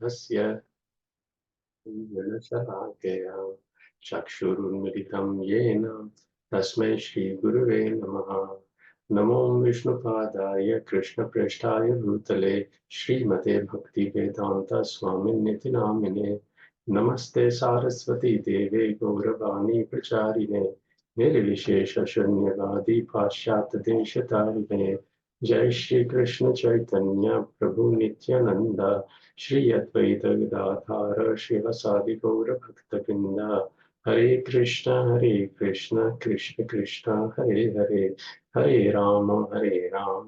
तस्य जनशलाकया चक्षुरुन्मिलितं येन तस्मै श्रीगुरुवे नमः। नमो विष्णुपादाय कृष्णप्रेष्ठाय भूतले श्रीमते भक्तिवेदान्त स्वामिन्निति नामिने। नमस्ते सारस्वती देवे गौरवाणी प्रचारिणे निर्विशेष शून्यवादी पाश्चात्य देशतारिणे। जय श्री कृष्ण चैतन्य प्रभु नित्यानंद श्री अद्वैत गदाधर शिवसादि गौर भक्तवृंद। हरे कृष्ण कृष्ण कृष्ण हरे हरे, हरे राम राम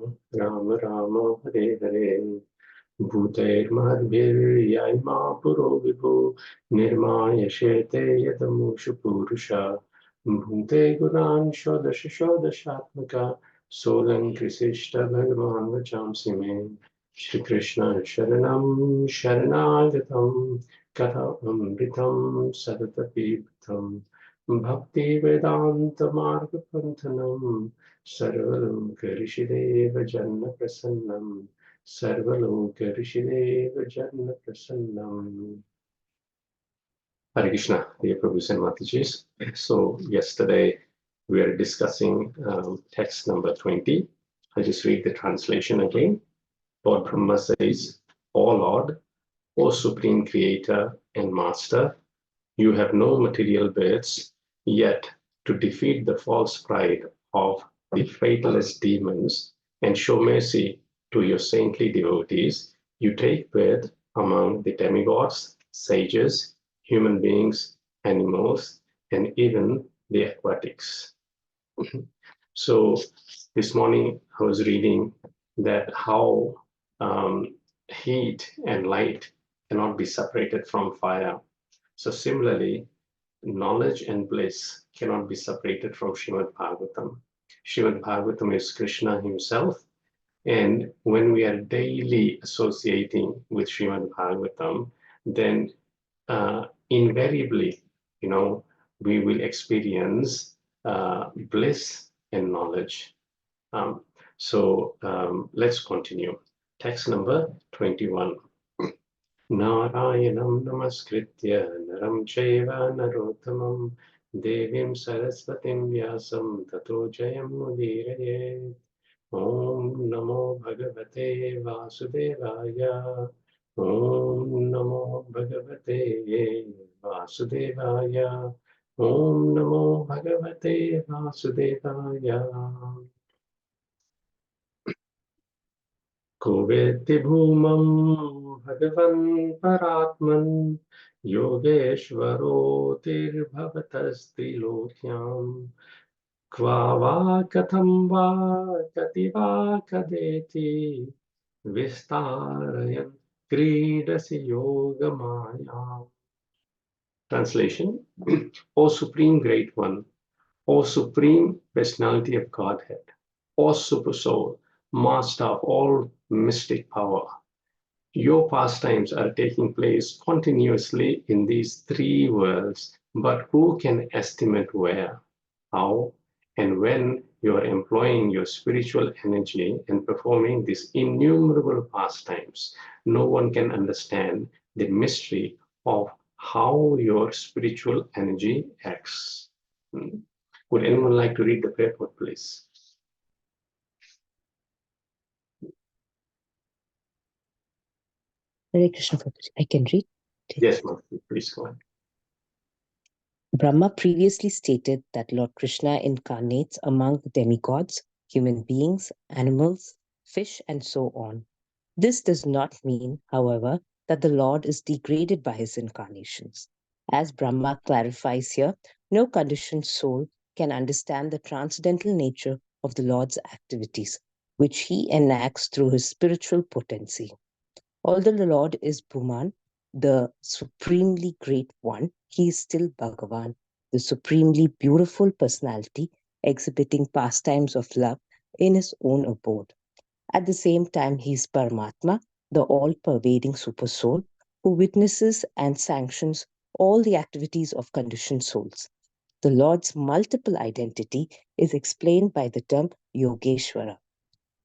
राम हरे हरे। भूतैर्महद्भिर्यैमा पुरो विभु निर्मायशेते यदमुषु पुरुषा भूते गुणान् षोडश षोडशात्मका सोलङ्कृशिष्ट भगवान् वचांसि मे। श्री कृष्ण शरणं शरणागतं कथमृतं सततपीतं भक्ति वेदांत मार्गपन्थनं सर्वलोक ऋषिदेव जन्म प्रसन्नं सर्वलोक ऋषिदेव जन्म प्रसन्नं। Hare Krishna, dear Prabhus and Matajis. So yesterday we were discussing text number 20. I'll just read the translation again. Lord Brahma says, O Lord, O Supreme Creator and Master, you have no material births, yet to defeat the false pride of the fatalist demons and show mercy to your saintly devotees, you take birth among the demigods, sages, human beings, animals, and even the aquatics. So this morning I was reading that how heat and light cannot be separated from fire. So similarly, knowledge and bliss cannot be separated from Srimad Bhagavatam. Srimad Bhagavatam is Krishna himself. And when we are daily associating with Srimad Bhagavatam, then invariably, we will experience bliss and knowledge. Let's continue. Text number 21. Narayanam namaskritya naram chaiva narottamam devim saraswatim vyasam tato jayam mudirayet. Om namo bhagavate vasudevaya. Om namo bhagavate vasudevaya. Om namo bhagavate vasudevaya. को वेत्ति भूमं भगवन् परात्मन् योगेश्वरोऽतिर्भवतस्त्रिलोक्याम् क्वा वा कथं वा कति वा कदेति विस्तारयन् क्रीडसि योगमायाम्. Translation. O Supreme Great One, O Supreme Personality of Godhead, O Super Soul, Master of all mystic power, your pastimes are taking place continuously in these three worlds, but who can estimate where, how, and when you are employing your spiritual energy and performing these innumerable pastimes? No one can understand the mystery of how your spiritual energy acts. Would anyone like to read the purport, please? Hare Krishna, I can read. Yes, Murthy, please go ahead. Brahma previously stated that Lord Krishna incarnates among the demigods, human beings, animals, fish, and so on. This does not mean, however, that the Lord is degraded by his incarnations. As Brahma clarifies here, no conditioned soul can understand the transcendental nature of the Lord's activities, which he enacts through his spiritual potency. Although the Lord is Bhuman, the supremely great one, he is still Bhagavan, the supremely beautiful personality exhibiting pastimes of love in his own abode. At the same time, he is Paramatma, the all-pervading super soul, who witnesses and sanctions all the activities of conditioned souls. The Lord's multiple identity is explained by the term Yogeshwara.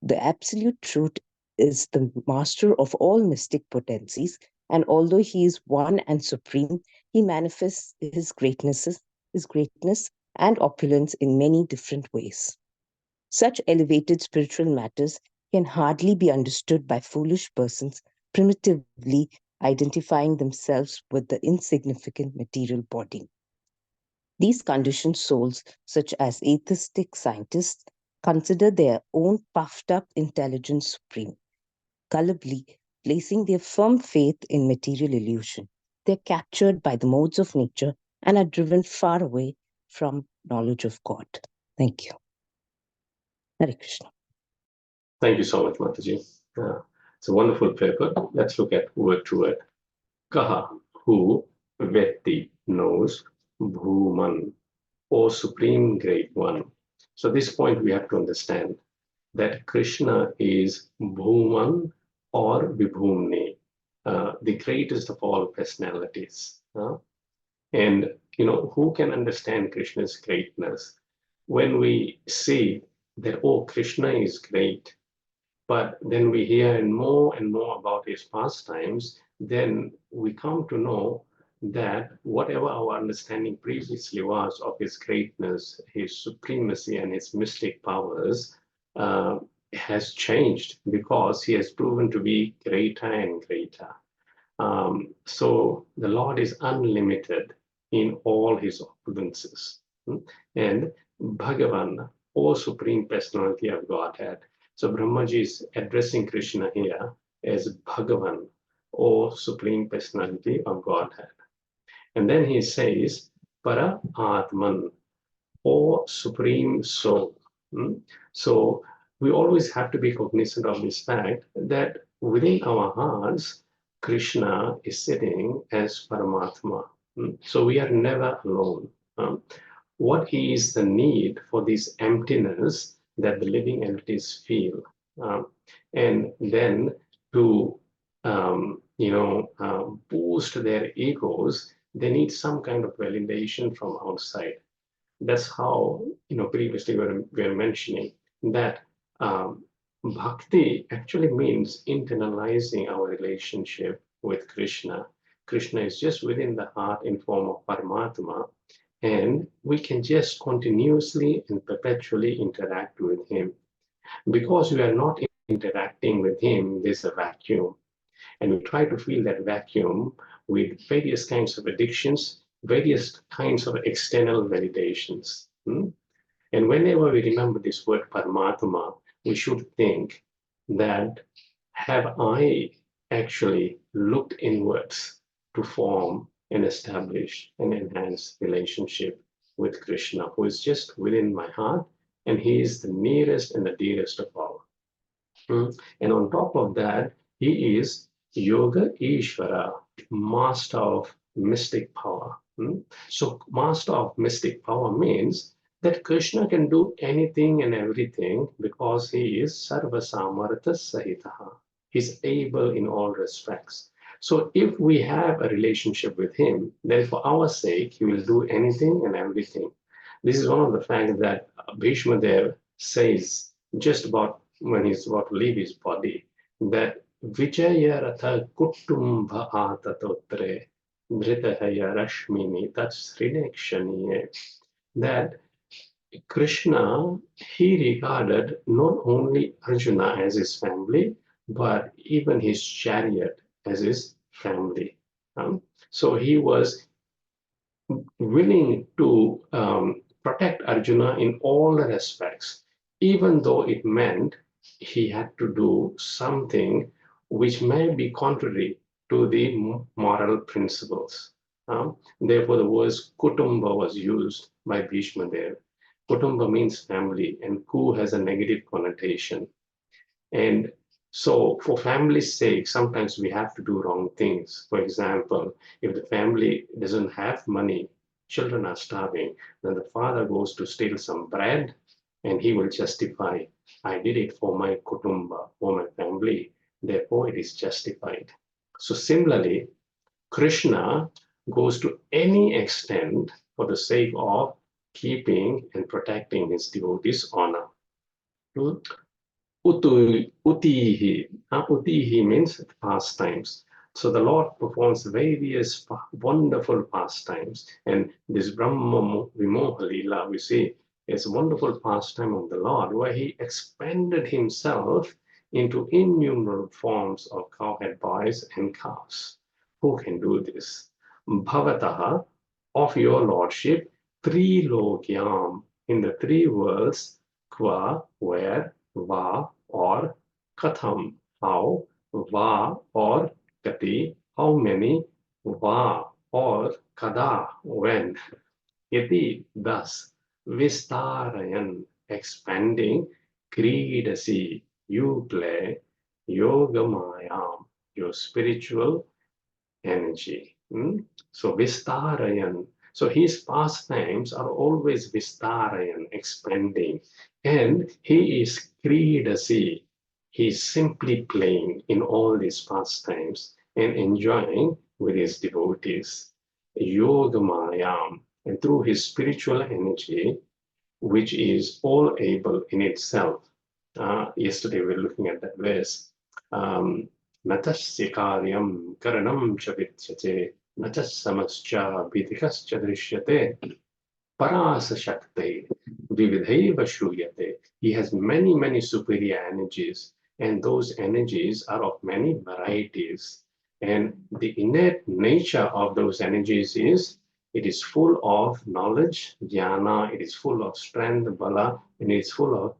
The absolute truth is the master of all mystic potencies, And although he is one and supreme, he manifests his greatness and opulence in many different ways. Such elevated spiritual matters can hardly be understood by foolish persons primitively identifying themselves with the insignificant material body. These conditioned souls, such as atheistic scientists, consider their own puffed up intelligence supreme, gullibly placing their firm faith in material illusion. They're captured by the modes of nature and are driven far away from knowledge of God. Thank you. Hare Krishna. Thank you so much, Mataji. It's a wonderful paper. Let's look at word to word. Kaha, who, Vetti, knows, Bhuman, O Supreme Great One. So this point we have to understand that Krishna is Bhuman or Vibhumni, the greatest of all personalities. And who can understand Krishna's greatness? When we see that, oh, Krishna is great, but then we hear more and more about his pastimes, then we come to know that whatever our understanding previously was of his greatness, his supremacy, and his mystic powers has changed because he has proven to be greater and greater. So the Lord is unlimited in all his opulences. And Bhagavan, O Supreme Personality of Godhead. So Brahmaji is addressing Krishna here as Bhagavan, O Supreme Personality of Godhead. And then he says, Para Atman, O Supreme Soul. So we always have to be cognizant of this fact that within our hearts, Krishna is sitting as Paramatma. So we are never alone. What is the need for this emptiness that the living entities feel? And then to boost their egos, they need some kind of validation from outside. That's how previously we were mentioning that bhakti actually means internalizing our relationship with Krishna. Krishna is just within the heart in form of Paramatma, and we can just continuously and perpetually interact with him. Because we are not interacting with him, there's a vacuum. And we try to fill that vacuum with various kinds of addictions, various kinds of external validations. And whenever we remember this word Paramatma, we should think that have I actually looked inwards to form and establish an enhanced relationship with Krishna, who is just within my heart, and he is the nearest and the dearest of all. And on top of that, he is Yoga Ishvara, master of mystic power. So master of mystic power means that Krishna can do anything and everything because he is Sarva Samartha Sahitaha. He's able in all respects. So if we have a relationship with him, then for our sake, he will do anything and everything. This is one of the facts that Bhishma Dev says just about when he's about to leave his body, that Vijaya Ratha Kutumbha Atatotre Dhritahaya Rashmini Tatsrinekshaniye, that Krishna, he regarded not only Arjuna as his family, but even his chariot as his family. So he was willing to protect Arjuna in all the respects, even though it meant he had to do something which may be contrary to the moral principles. Therefore, the word Kutumba was used by Bhishma Dev. Kutumba means family, and Ku has a negative connotation. And so for family's sake, sometimes we have to do wrong things. For example, if the family doesn't have money, children are starving, then the father goes to steal some bread and he will justify, I did it for my kutumba, for my family, therefore it is justified. So similarly, Krishna goes to any extent for the sake of keeping and protecting his devotees' honor. Utihi. Utihi means pastimes. So the Lord performs various wonderful pastimes. And this Brahma Vimoha Leela, we see, is a wonderful pastime of the Lord, where he expanded himself into innumerable forms of cowhead boys and cows. Who can do this? Bhavataha, of your lordship, trilokyam, in the three worlds, qua, where, va, or katham, how, va, or kati, how many, va, or kada, when, iti, thus, vistarayan, expanding, kridasi, you play, yogamayam, your spiritual energy. So Vistarayan. So his pastimes are always Vistarayan, expanding. And he is Kridasi. He's simply playing in all these pastimes and enjoying with his devotees. Yogamayam. And through his spiritual energy, which is all able in itself. Yesterday we were looking at that verse. Natasya karyam karanam cha vidyate, natas samascha vidikascha drishyate, parasa shakte, vividhaiva shruyate. He has many, many superior energies, and those energies are of many varieties. And the innate nature of those energies is it is full of knowledge, jnana, it is full of strength, bala, and it is full of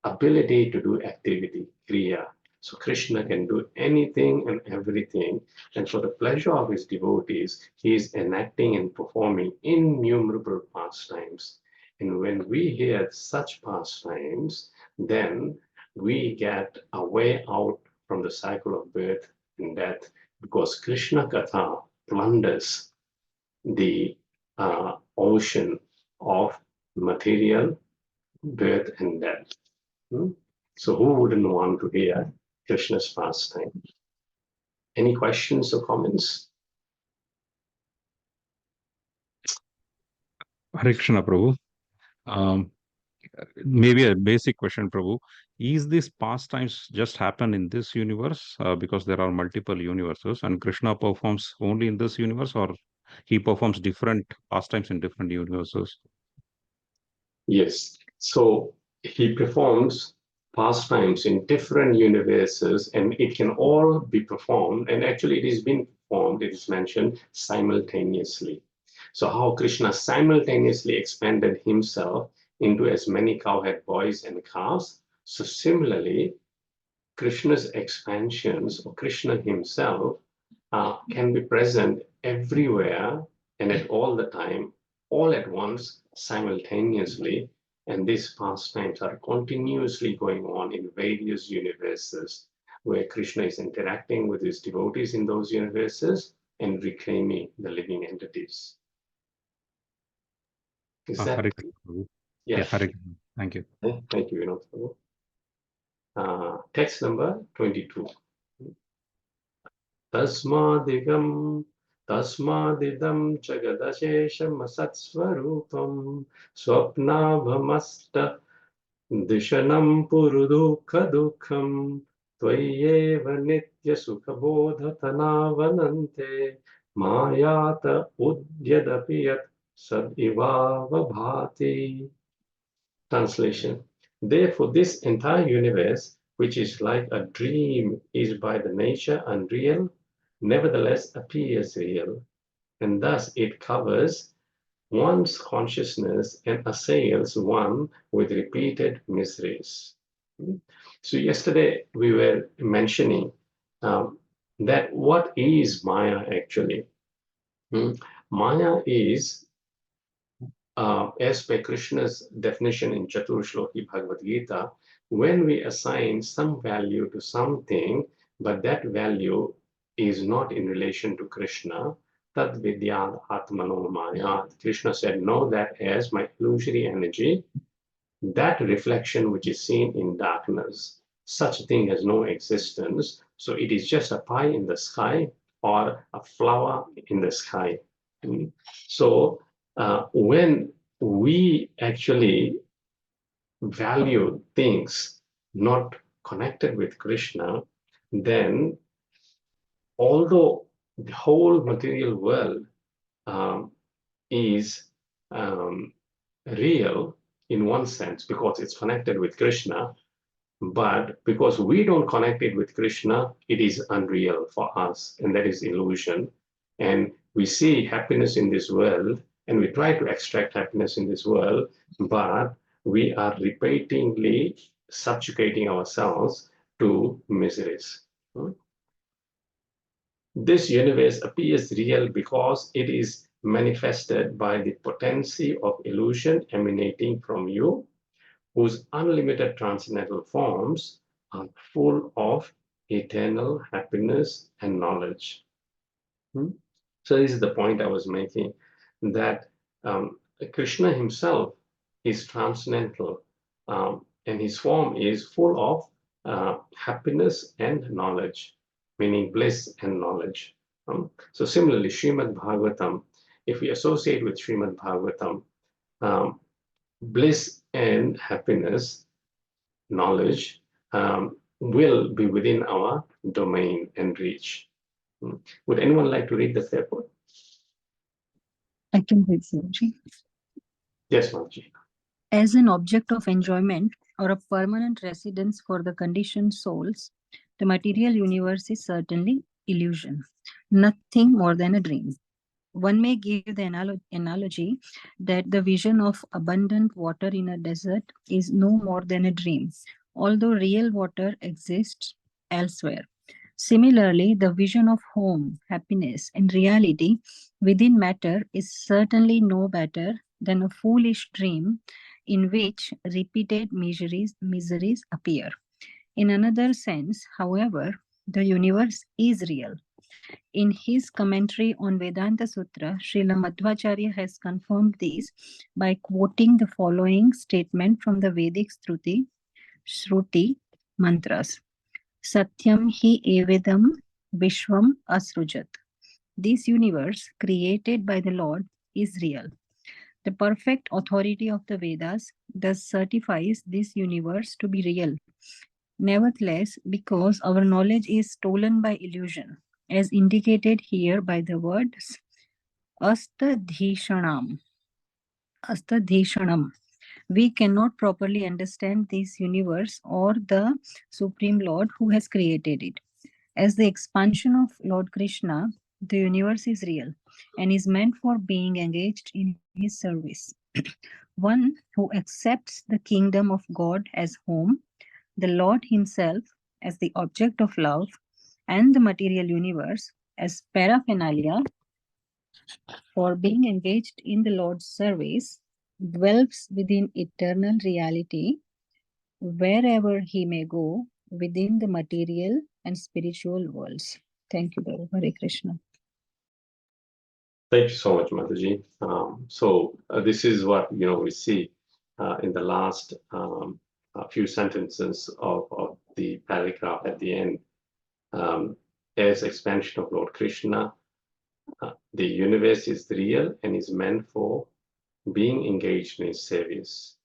ability to do activity, kriya. So Krishna can do anything and everything. And for the pleasure of his devotees, he is enacting and performing innumerable pastimes. And when we hear such pastimes, then we get a way out from the cycle of birth and death, because Krishna Katha plunders the ocean of material birth and death. So who wouldn't want to hear Krishna's pastime? Any questions or comments? Hare Krishna, Prabhu. Maybe a basic question, Prabhu. Is this pastimes just happen in this universe because there are multiple universes and Krishna performs only in this universe, or he performs different pastimes in different universes? Yes. So he performs pastimes in different universes, and it can all be performed. And actually, it is being performed, it is mentioned, simultaneously. So how Krishna simultaneously expanded himself into as many cowhead boys and calves. So similarly, Krishna's expansions, or Krishna himself, can be present everywhere and at all the time, all at once, simultaneously. And these pastimes are continuously going on in various universes, where Krishna is interacting with his devotees in those universes and reclaiming the living entities. Is that? Hare Krishna, Prabhu. Yeah. Hare Krishna. Thank you. Thank you, Vinod. Text number 22. Tasmadidam jagadasheshamasat-swarupam swapnabhamasta dishanam purudukha-dukham tvayeva nitya-sukhabodhatanavanante mayata udyadapi yat sad-ivava bhati. Translation. Therefore, this entire universe, which is like a dream, is by the nature unreal, nevertheless appears real, and thus it covers one's consciousness and assails one with repeated miseries. So yesterday we were mentioning that what is Maya actually? Maya is, as per Krishna's definition in Chaturshloki Bhagavad Gita, when we assign some value to something, but that value is not in relation to Krishna, tad vidyad atmano maya. Krishna said, know that as my illusory energy, that reflection which is seen in darkness, such a thing has no existence. So it is just a pie in the sky or a flower in the sky. So when we actually value things not connected with Krishna, then although the whole material world is real in one sense because it's connected with Krishna, but because we don't connect it with Krishna, it is unreal for us, and that is illusion. And we see happiness in this world, and we try to extract happiness in this world, but we are repeatedly subjugating ourselves to miseries. This universe appears real because it is manifested by the potency of illusion emanating from you, whose unlimited transcendental forms are full of eternal happiness and knowledge. So this is the point I was making, that Krishna himself is transcendental, and his form is full of happiness and knowledge, meaning bliss and knowledge. So similarly, Srimad Bhagavatam, if we associate with Srimad Bhagavatam, bliss and happiness, knowledge, will be within our domain and reach. Would anyone like to read the purport? I can read, Guruji. Yes, Mataji. As an object of enjoyment or a permanent residence for the conditioned souls, the material universe is certainly illusion, nothing more than a dream. One may give the analogy that the vision of abundant water in a desert is no more than a dream, although real water exists elsewhere. Similarly, the vision of home, happiness, and reality within matter is certainly no better than a foolish dream in which repeated miseries appear. In another sense, however, the universe is real. In his commentary on Vedanta Sutra, Srila Madhvacharya has confirmed this by quoting the following statement from the Vedic Shruti mantras. Satyam hi evedam vishwam asrujat. This universe created by the Lord is real. The perfect authority of the Vedas thus certifies this universe to be real. Nevertheless, because our knowledge is stolen by illusion, as indicated here by the words astadhishanam, we cannot properly understand this universe or the Supreme Lord who has created it. As the expansion of Lord Krishna, the universe is real and is meant for being engaged in his service. One who accepts the kingdom of God as home, the Lord himself as the object of love, and the material universe as paraphernalia for being engaged in the Lord's service, dwells within eternal reality wherever he may go within the material and spiritual worlds. Thank you, Prabhu. Hare Krishna. Thank you so much, Mataji. This is what we see in the last few sentences of the paragraph at the end. As expansion of Lord Krishna, the universe is real and is meant for being engaged in his service.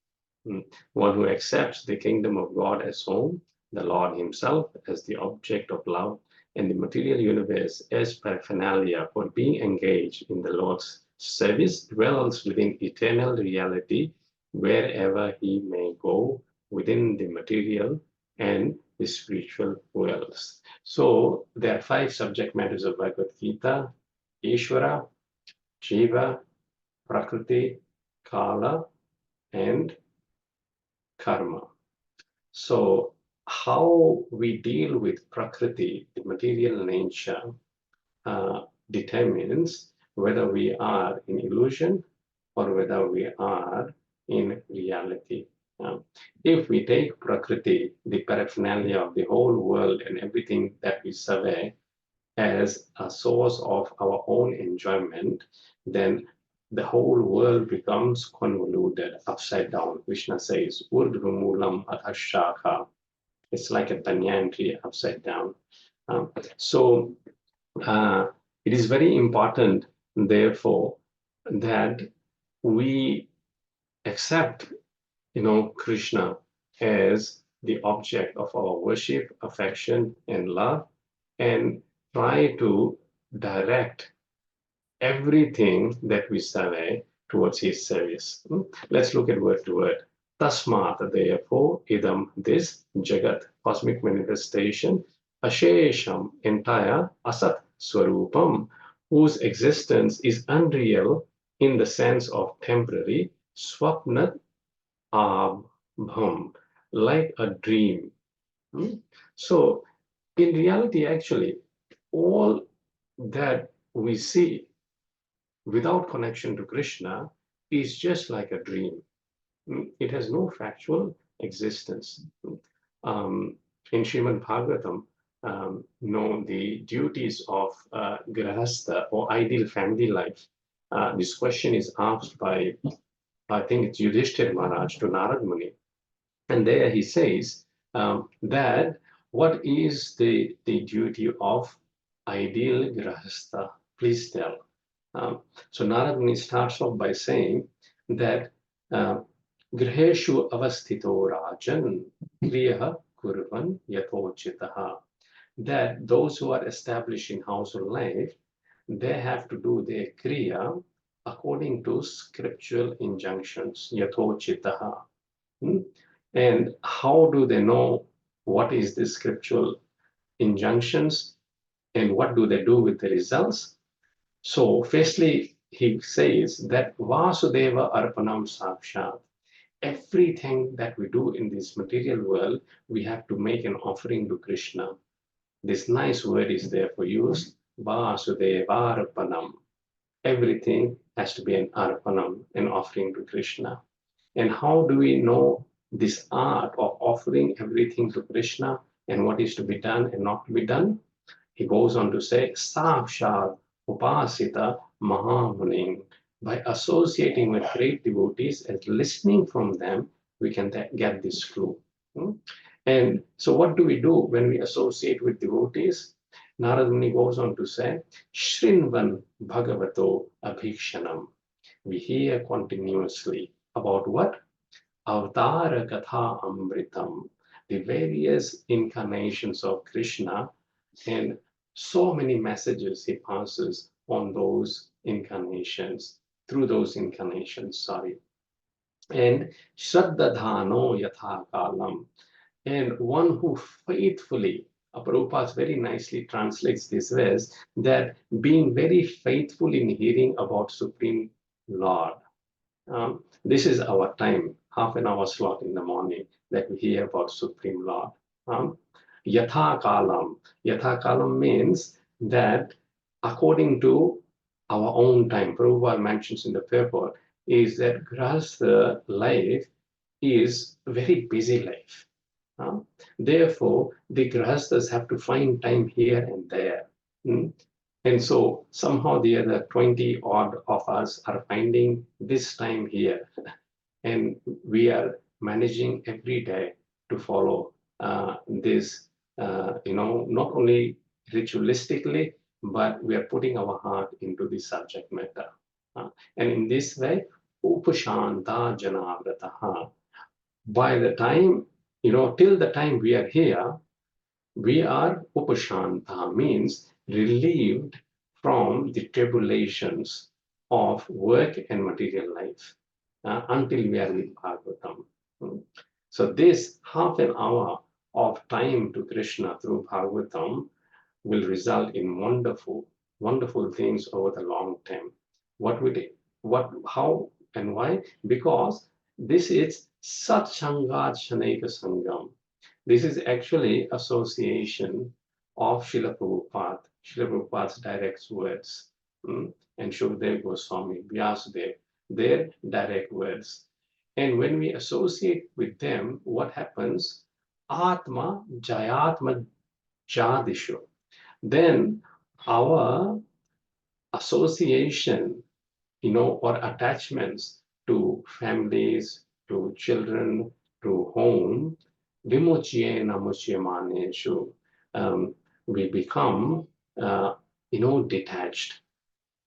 One who accepts the kingdom of God as home, the Lord himself as the object of love, and the material universe as paraphernalia for being engaged in the Lord's service, dwells within eternal reality wherever he may go within the material and the spiritual worlds. So there are 5 subject matters of Bhagavad Gita: Ishvara, Jiva, Prakriti, Kala, and karma. So how we deal with Prakriti, the material nature, determines whether we are in illusion or whether we are in reality. If we take Prakriti, the paraphernalia of the whole world and everything that we survey, as a source of our own enjoyment, then the whole world becomes convoluted, upside down. Krishna says, Urdhvamulam adhashakha. It's like a banyan tree upside down. So it is very important, therefore, that we accept, Krishna as the object of our worship, affection, and love, and try to direct everything that we say towards his service. Let's look at word to word. Tasmat, therefore, idam, this jagat, cosmic manifestation, ashesham, entire, asat swarupam, whose existence is unreal in the sense of temporary, swapnat abham, like a dream. So, in reality, actually, all that we see without connection to Krishna is just like a dream. It has no factual existence. In Srimad Bhagavatam, the duties of grahastha or ideal family life. This question is asked by, I think it's Yudhishthira Maharaj to Narad Muni. And there he says that what is the duty of ideal grahastha? Please tell. So Narad Muni starts off by saying that griheshu avasthito rajan kriyaha kurvan yathochitaha, that those who are established in household life, they have to do their kriya according to scriptural injunctions, yathochitaha. And how do they know what is the scriptural injunctions and what do they do with the results? So, firstly, he says that Vasudeva Arpanam Sakshat. Everything that we do in this material world, we have to make an offering to Krishna. This nice word is there for use, Vasudeva Arpanam. Everything has to be an Arpanam, an offering to Krishna. And how do we know this art of offering everything to Krishna and what is to be done and not to be done? He goes on to say, Sakshat Upasita Mahamuning. By associating with great devotees and listening from them, we can get this clue. And so, what do we do when we associate with devotees? Narad Muni goes on to say, Shrinvan Bhagavato Abhikshanam. We hear continuously about what? Avatara Katha Amritam, the various incarnations of Krishna, and so many messages he passes on those incarnations, through those incarnations, And Shraddhadhano Yatha Kalam, and one who faithfully, Prabhupada very nicely translates this as that being very faithful in hearing about Supreme Lord. This is our time, half an hour slot in the morning that we hear about Supreme Lord. Yatha Kalam. Yatha Kalam means that according to our own time, Prabhupada mentions in the paper, is that Grahastha life is a very busy life. Therefore, the Grahasthas have to find time here and there. And so somehow the other 20 odd of us are finding this time here. And we are managing every day to follow this, not only ritualistically, but we are putting our heart into the subject matter. And in this way, upashanta janavrataha. By the time, till the time we are here, we are upashanta, means relieved from the tribulations of work and material life until we are with Bhagavatam. So this half an hour of time to Krishna through Bhagavatam will result in wonderful, wonderful things over the long term. How and why? Because this is Satsangat Shaneka Sangam. This is actually association of Srila Prabhupada's direct words, and Shukdev Goswami, Vyasadev, their direct words. And when we associate with them, what happens? Atma Jayatma Jadishu. Then our association, or attachments to families, to children, to home, vimuchyena muchyamaneshu, we become, detached.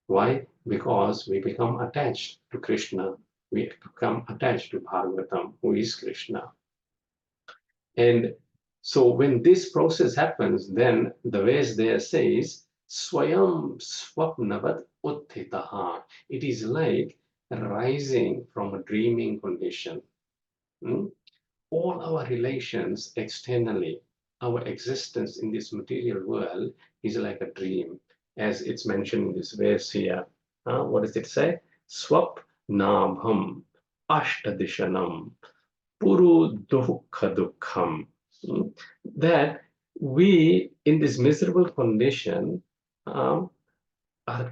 Why? Because we become attached to Krishna. We become attached to Bhagavatam, who is Krishna. And So when this process happens, then the verse there says, Swayam swapnavat uttitaha. It is like rising from a dreaming condition. All our relations externally, our existence in this material world is like a dream, as it's mentioned in this verse here. What does it say? Swapnabham ashtadishanam puru dukha dukham. That we, in this miserable condition, are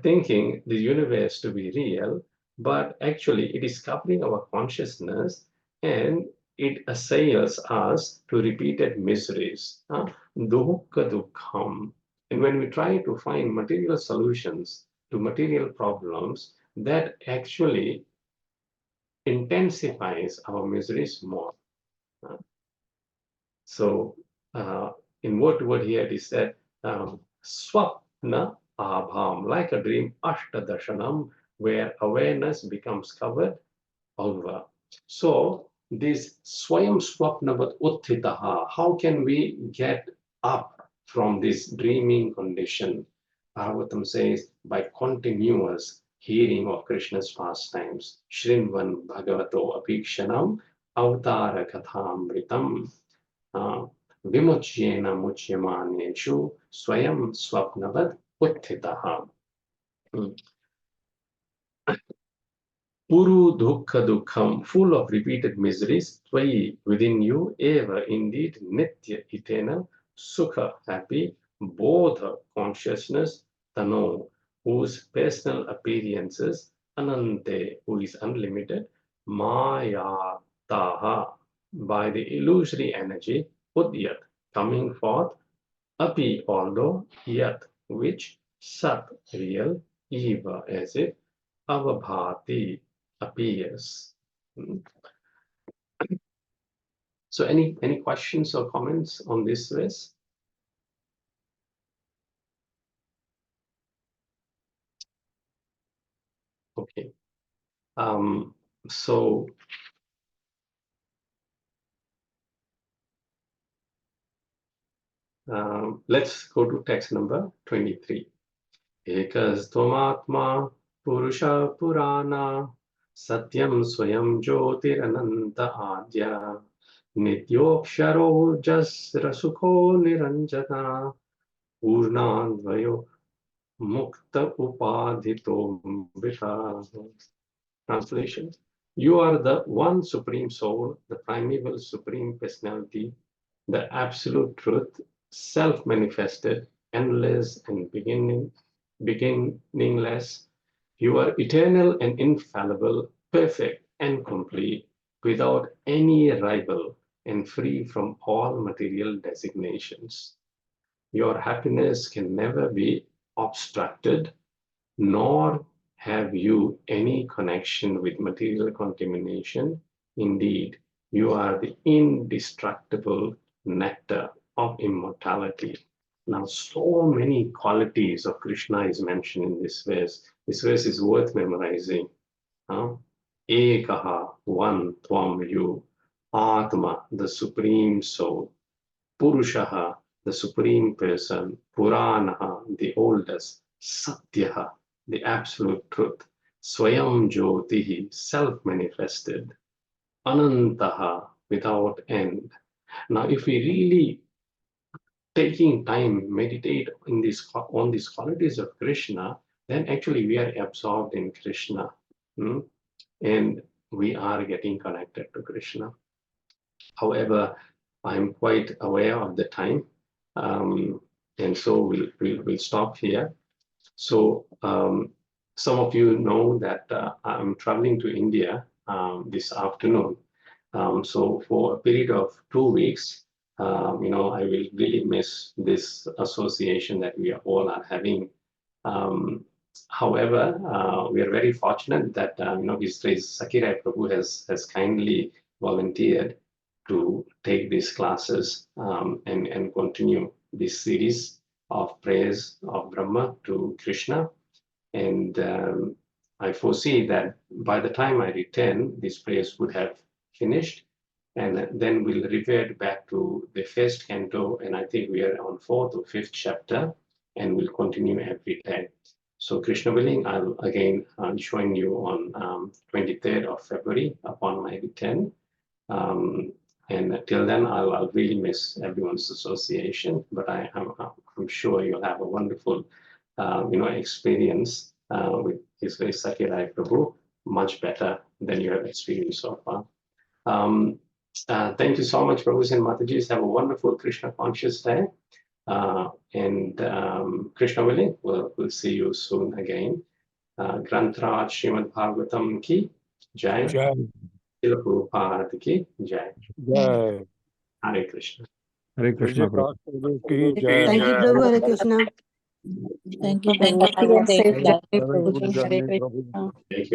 thinking the universe to be real, but actually it is covering our consciousness and it assails us to repeated miseries. Dukkha dukham. And when we try to find material solutions to material problems, that actually intensifies our miseries more. So in word to word here it is said, swapna abham, like a dream, ashtadarshanam, where awareness becomes covered over. So this swayam swapnavat uttitaha, how can we get up from this dreaming condition? Bhagavatam says, by continuous hearing of Krishna's pastimes, Shrinvan Bhagavato Apikshanam Avatara Kathamritam Vimuchyena Muchyamaneshu Swayam Swapnavat Uttitaha. Puru Dukha Dukham, full of repeated miseries, Twayi, within you, Eva, indeed, Nitya, eternal, Sukha, happy, Bodha, consciousness, Tano, whose personal appearances, Anante, who is unlimited, Maya, Taha, by the illusory energy, Udyat, coming forth, Api, although, Yat, which, Sat, real, Eva, as if, Avabhati, appears. So any questions or comments on this verse? Okay. So let's go to text number 23. Ekas tvamatma purusha purana satyam swayam jyotirananta adya nityoksharo jasra sukho niranjana purnadvayo mukta upadhito vita. Translation: You are the one supreme soul, the primeval supreme personality, the absolute truth, self-manifested, endless and beginningless. You are eternal and infallible, perfect and complete, without any rival and free from all material designations. Your happiness can never be obstructed, nor have you any connection with material contamination. Indeed, you are the indestructible nectar of immortality. Now, so many qualities of Krishna is mentioned in this verse. This verse is worth memorizing. Ekaha, one, Tvam, you. Atma, the supreme soul. Purushaha, the supreme person. Puranaha, the oldest. Satyaha, the absolute truth. Swayam Jyotihi, self-manifested. Anantaha, without end. Now, if we really taking time, meditate on these qualities of Krishna, then actually we are absorbed in Krishna. And we are getting connected to Krishna. However, I'm quite aware of the time. And so we'll stop here. So some of you know that I'm traveling to India this afternoon. So for a period of 2 weeks, I will really miss this association that we all are having. However, we are very fortunate that His Grace Sakirai Prabhu has kindly volunteered to take these classes and continue this series of prayers of Brahma to Krishna. And I foresee that by the time I return, these prayers would have finished. And then we'll revert back to the first canto, and I think we are on 4th or 5th chapter, and we'll continue every day. So Krishna willing, I'll again join you on 23rd of February upon my return. And till then, I'll really miss everyone's association, but I'm sure you'll have a wonderful, experience with His Grace Sakirai Prabhu, much better than you have experienced so far. Thank you so much, Prabhus and Matajis. Have a wonderful Krishna conscious day. And Krishna willing, we'll see you soon again. Grantraj Srimad Bhagavatam ki jai. Jai. Srila Prabhupada ki jai. Jai. Hare Krishna. Hare Krishna, Prabhu. Ki jai. Thank you, Prabhu. Hare Krishna. Thank you, Prabhu. Have a safe Thank you. life. Have a good Hare journey, Krishna. Prabhu. Thank you.